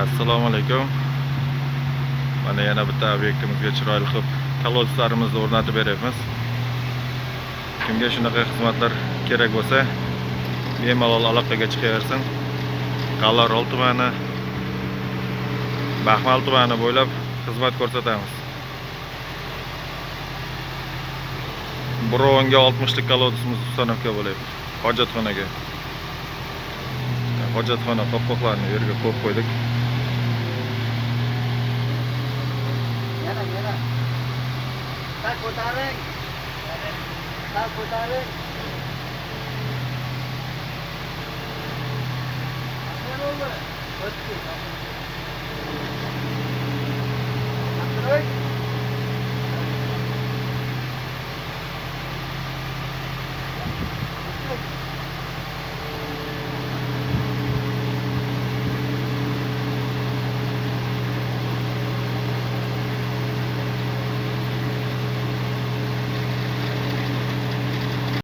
Assalomu alaykum. Mana yana bitta obyektimizga chiroyli qilib kolodlarimizni o'rnatib beryapmiz. Kimga shunaqa xizmatlar kerak bo'lsa, bemalol aloqaga chiqaversin. Qalorol tumani, Baxmal tumani bo'ylab xizmat ko'rsatamiz. Birovga 60 lik kolodimiz uстановка bo'lyapti. Hojatxonaga. Hojatxona qopqoqlarini yerga qo'yib qo'ydik. Yana. Tak ko'taring. Tak ko'taring. Mana bo'ldi. O'tdi.